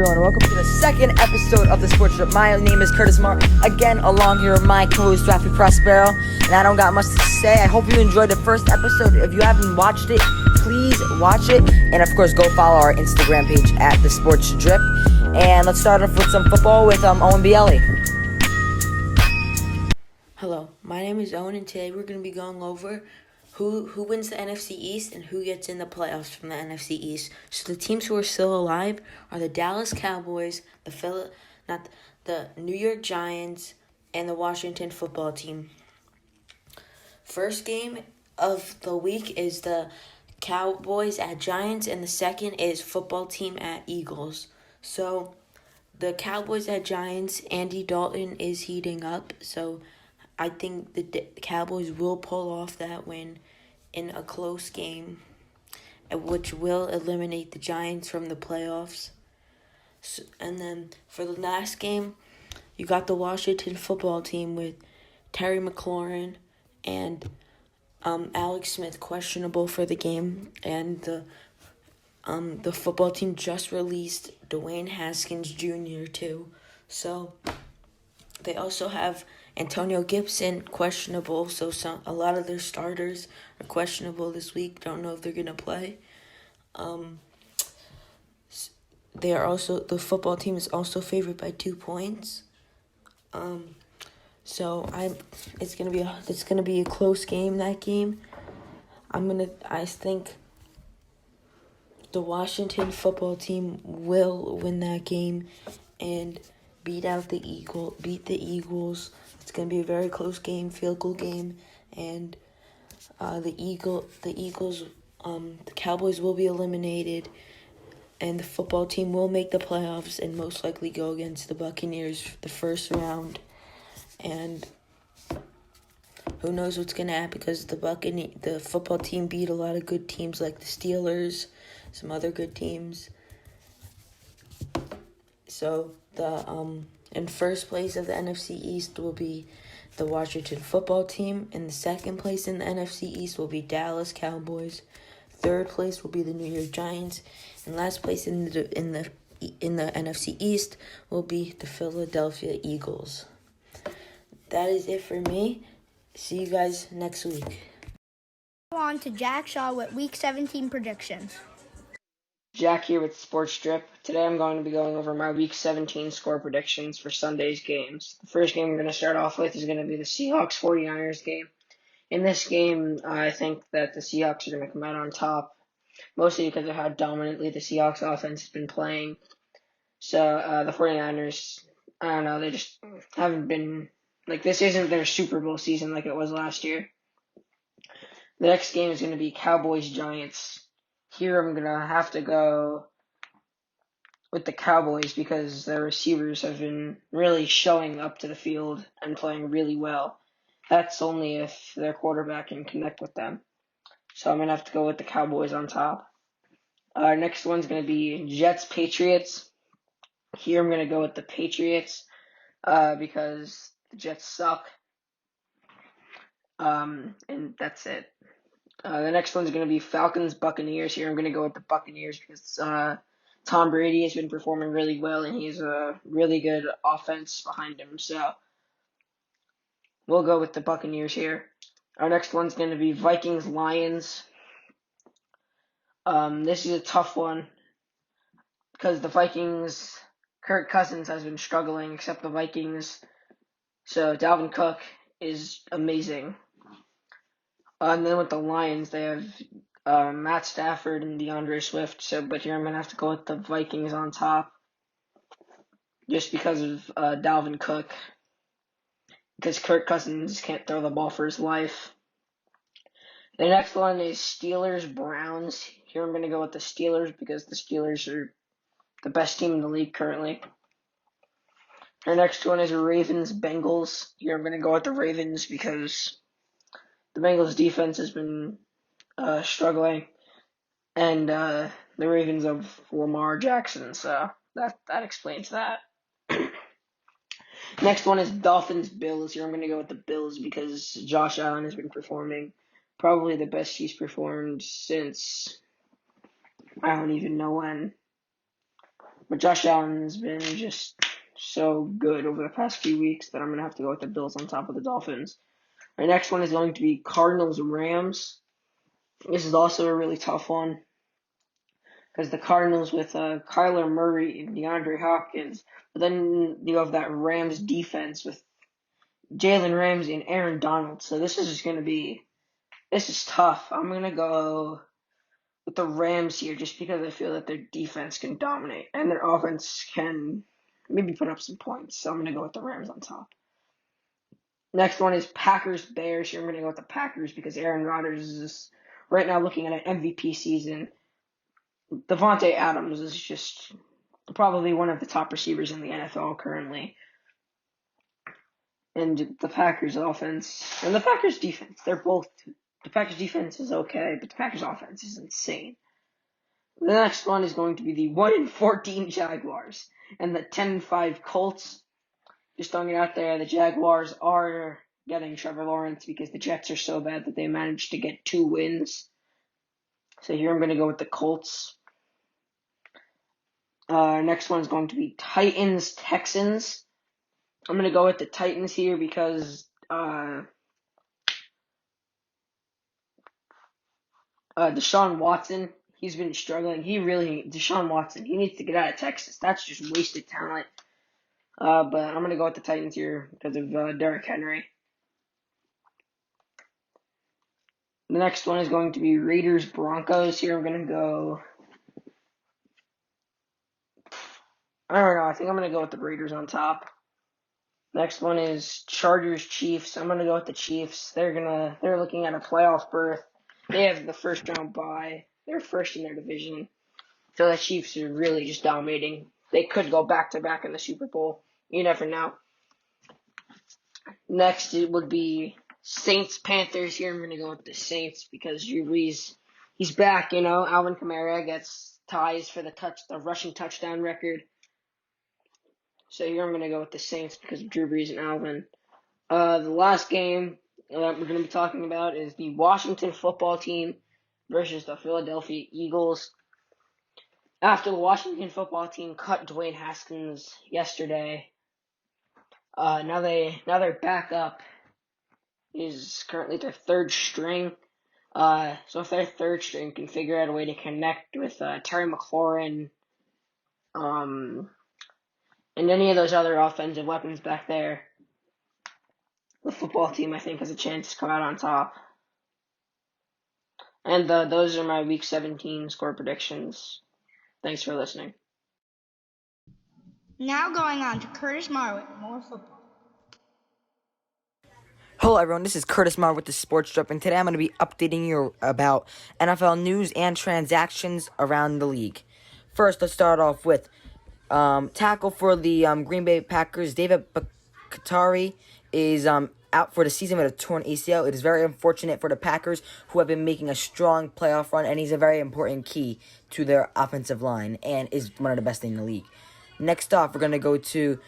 everyone? Welcome to the second episode of the Sports Trip. My name is Curtis Marr. Again, along here with my co-host Rafi Prospero, and I don't got much to say. I hope you enjoyed the first episode. If you haven't watched it, please watch it, and of course, go follow our Instagram page at the Sports Drip. And let's start off with some football with Owen Bielli. Hello, my name is Owen, and today we're going to be going over who wins the NFC East and who gets in the playoffs from the NFC East. So the teams who are still alive are the Dallas Cowboys, the New York Giants, and the Washington football team. First game of the week is the Cowboys at Giants, and the second is football team at Eagles. So the Cowboys at Giants, Andy Dalton is heating up, so I think the Cowboys will pull off that win in a close game, which will eliminate the Giants from the playoffs. So, and then for the last game, you got the Washington football team with Terry McLaurin and Alex Smith questionable for the game, and the football team just released Dwayne Haskins Jr. too. So they also have Antonio Gibson questionable, so a lot of their starters are questionable this week. Don't know if they're gonna play. The football team is also favored by 2 points. It's gonna be a close game. That game, I think the Washington football team will win that game and beat the Eagles. It's going to be a very close game, field goal game, and the Cowboys will be eliminated, and the football team will make the playoffs and most likely go against the Buccaneers for the first round. And who knows what's going to happen, because the football team beat a lot of good teams like the Steelers, some other good teams. So in first place of the NFC East will be the Washington football team, and the second place in the NFC East will be Dallas Cowboys. Third place will be the New York Giants, and last place in the NFC East will be the Philadelphia Eagles. That is it for me. See you guys next week. On to Jack Shaw with Week 17 predictions. Jack here with Sports Drip. Today I'm going to be going over my Week 17 score predictions for Sunday's games. The first game we're going to start off with is going to be the Seahawks-49ers game. In this game, I think that the Seahawks are going to come out on top, mostly because of how dominantly the Seahawks offense has been playing. So the 49ers, I don't know, they just haven't been, this isn't their Super Bowl season like it was last year. The next game is going to be Cowboys-Giants. Here I'm going to have to go with the Cowboys because their receivers have been really showing up to the field and playing really well. That's only if their quarterback can connect with them. So I'm going to have to go with the Cowboys on top. Next one's going to be Jets-Patriots. Here I'm going to go with the Patriots because the Jets suck. And that's it. The next one's going to be Falcons-Buccaneers. Here I'm going to go with the Buccaneers because Tom Brady has been performing really well, and he has a really good offense behind him. So we'll go with the Buccaneers here. Our next one's going to be Vikings-Lions. This is a tough one because the Vikings, Kirk Cousins has been struggling, except the Vikings. So Dalvin Cook is amazing. And then with the Lions, they have Matt Stafford and DeAndre Swift. But here I'm going to have to go with the Vikings on top just because of Dalvin Cook. Because Kirk Cousins can't throw the ball for his life. The next one is Steelers-Browns. Here I'm going to go with the Steelers because the Steelers are the best team in the league currently. Our next one is Ravens-Bengals. Here I'm going to go with the Ravens because the Bengals defense has been struggling, and the Ravens of Lamar Jackson, so that explains that. Next one is Dolphins-Bills. Here I'm going to go with the Bills because Josh Allen has been performing probably the best he's performed since I don't even know when. But Josh Allen has been just so good over the past few weeks that I'm going to have to go with the Bills on top of the Dolphins. Our next one is going to be Cardinals-Rams. This is also a really tough one because the Cardinals with Kyler Murray and DeAndre Hopkins, but then you have that Rams defense with Jalen Ramsey and Aaron Donald. So this is tough. I'm going to go with the Rams here just because I feel that their defense can dominate and their offense can maybe put up some points. So I'm going to go with the Rams on top. Next one is Packers-Bears. Here I'm going to go with the Packers because Aaron Rodgers is right now looking at an MVP season. Devontae Adams is just probably one of the top receivers in the NFL currently. And the Packers offense and the Packers defense, the Packers defense is okay, but the Packers offense is insane. The next one is going to be the 1-14 Jaguars and the 10-5 Colts. Just throwing it out there, the Jaguars are getting Trevor Lawrence because the Jets are so bad that they managed to get 2 wins. So here I'm going to go with the Colts. Next one is going to be Titans-Texans. I'm going to go with the Titans here because Deshaun Watson, he's been struggling. Deshaun Watson, he needs to get out of Texas. That's just wasted talent. But I'm going to go with the Titans here because of Derrick Henry. The next one is going to be Raiders-Broncos. Here I'm going to go, I don't know, I think I'm going to go with the Raiders on top. Next one is Chargers-Chiefs. I'm going to go with the Chiefs. They're looking at a playoff berth. They have the first round bye. They're first in their division. So the Chiefs are really just dominating. They could go back-to-back in the Super Bowl. You never know. Next, it would be Saints-Panthers. Here I'm going to go with the Saints because Drew Brees, he's back, Alvin Kamara gets ties for the rushing touchdown record. So here I'm going to go with the Saints because of Drew Brees and Alvin. The last game that we're going to be talking about is the Washington football team versus the Philadelphia Eagles. After the Washington football team cut Dwayne Haskins yesterday, now their backup is currently their third string. So if their third string can figure out a way to connect with Terry McLaurin, and any of those other offensive weapons back there, the football team, I think, has a chance to come out on top. And those are my Week 17 score predictions. Thanks for listening. Now going on to Curtis Marr with more football. Hello everyone, this is Curtis Marr with the Sports Drip, and today I'm going to be updating you about NFL news and transactions around the league. First, let's start off with tackle for the Green Bay Packers. David Bakhtiari is out for the season with a torn ACL. It is very unfortunate for the Packers, who have been making a strong playoff run, and he's a very important key to their offensive line and is one of the best in the league. Next off, we're going to go to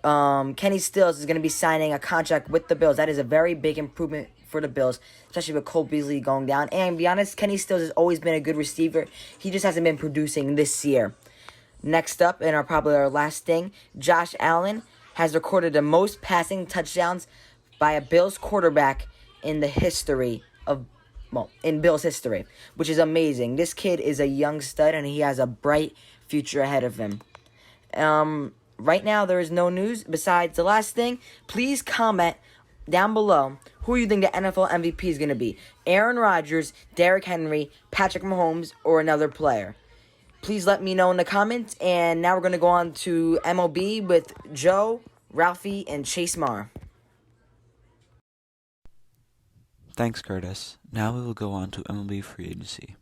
Kenny Stills is going to be signing a contract with the Bills. That is a very big improvement for the Bills, especially with Cole Beasley going down. And to be honest, Kenny Stills has always been a good receiver. He just hasn't been producing this year. Next up, and probably our last thing, Josh Allen has recorded the most passing touchdowns by a Bills quarterback in the history of, in Bills history, which is amazing. This kid is a young stud, and he has a bright future ahead of him. Right now, there is no news besides the last thing. Please comment down below who you think the NFL MVP is going to be. Aaron Rodgers, Derrick Henry, Patrick Mahomes, or another player. Please let me know in the comments. And now we're going to go on to MLB with Joe, Ralphie, and Chase Marr. Thanks, Curtis. Now we will go on to MLB free agency.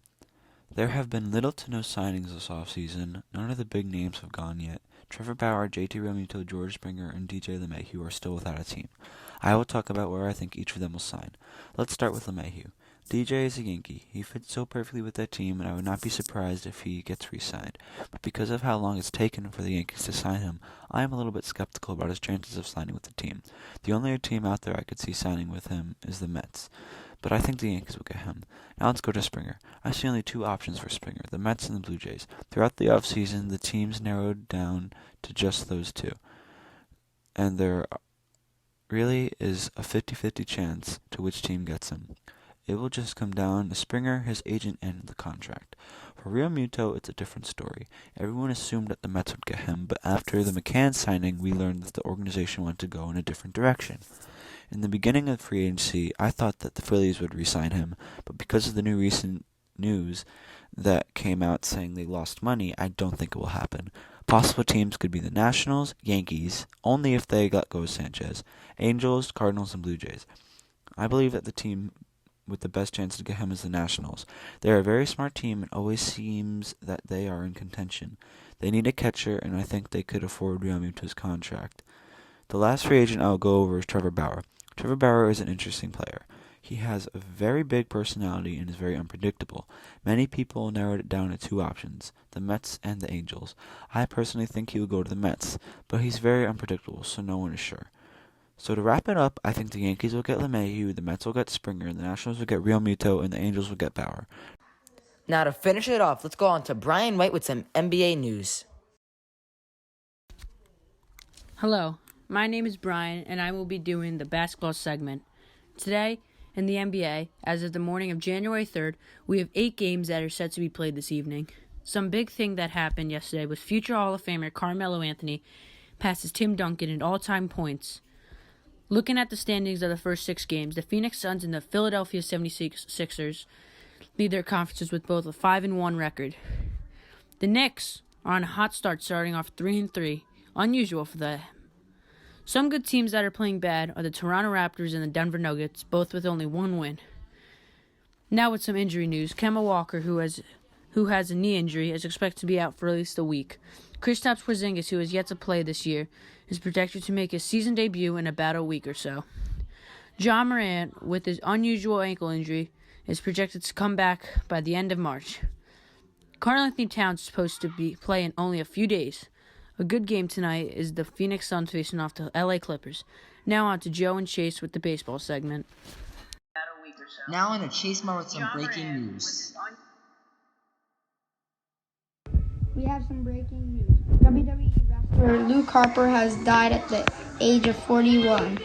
There have been little to no signings this offseason. None of the big names have gone yet. Trevor Bauer, JT Realmuto, George Springer, and DJ LeMahieu are still without a team. I will talk about where I think each of them will sign. Let's start with LeMahieu. DJ is a Yankee. He fits so perfectly with that team, and I would not be surprised if he gets re-signed. But because of how long it's taken for the Yankees to sign him, I am a little bit skeptical about his chances of signing with the team. The only other team out there I could see signing with him is the Mets. but I think the Yankees will get him. Now let's go to Springer. I see only two options for Springer, the Mets and the Blue Jays. Throughout the offseason, the teams narrowed down to just those two, and there really is a 50-50 chance to which team gets him. It will just come down to Springer, his agent, and the contract. For Real Muto, it's a different story. Everyone assumed that the Mets would get him, but after the McCann signing, we learned that the organization wanted to go in a different direction. In the beginning of free agency, I thought that the Phillies would re-sign him, but because of the new recent news that came out saying they lost money, I don't think it will happen. Possible teams could be the Nationals, Yankees, only if they let go of Sanchez, Angels, Cardinals, and Blue Jays. I believe that the team with the best chance to get him is the Nationals. They are a very smart team and always seems that they are in contention. They need a catcher, and I think they could afford Realmuto's contract. The last free agent I'll go over is Trevor Bauer. Trevor Bauer is an interesting player. He has a very big personality and is very unpredictable. Many people narrowed it down to two options, the Mets and the Angels. I personally think he will go to the Mets, but he's very unpredictable, so no one is sure. So to wrap it up, I think the Yankees will get LeMahieu, the Mets will get Springer, the Nationals will get Real Muto, and the Angels will get Bauer. Now to finish it off, let's go on to Brian White with some NBA news. Hello, my name is Brian, and I will be doing the basketball segment. Today, in the NBA, as of the morning of January 3rd, we have 8 games that are set to be played this evening. Some big thing that happened yesterday was future Hall of Famer Carmelo Anthony passes Tim Duncan in all-time points. Looking at the standings of the first 6 games, the Phoenix Suns and the Philadelphia 76ers lead their conferences with both a 5-1 record. The Knicks are on a hot start, starting off 3-3, unusual for them. Some good teams that are playing bad are the Toronto Raptors and the Denver Nuggets, both with only 1 win. Now with some injury news, Kemba Walker, who has a knee injury, is expected to be out for at least a week. Kristaps Porzingis, who has yet to play this year, is projected to make his season debut in about a week or so. Ja Morant, with his unusual ankle injury, is projected to come back by the end of March. Karl-Anthony Towns is supposed to play in only a few days. A good game tonight is the Phoenix Suns facing off the LA Clippers. Now on to Joe and Chase with the baseball segment. Now on to Chase Mar with some breaking news. We have some breaking news. WWE wrestler Luke Harper has died at the age of 41.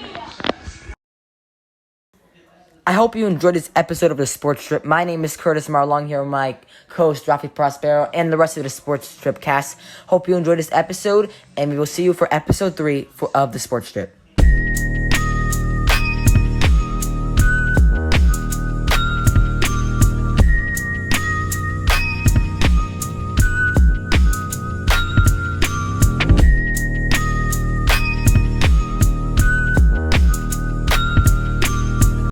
I hope you enjoyed this episode of the Sports Strip. My name is Curtis Marlong here with my co-host Rafi Prospero and the rest of the Sports Strip cast. Hope you enjoyed this episode, and we will see you for episode 3 of the Sports Strip.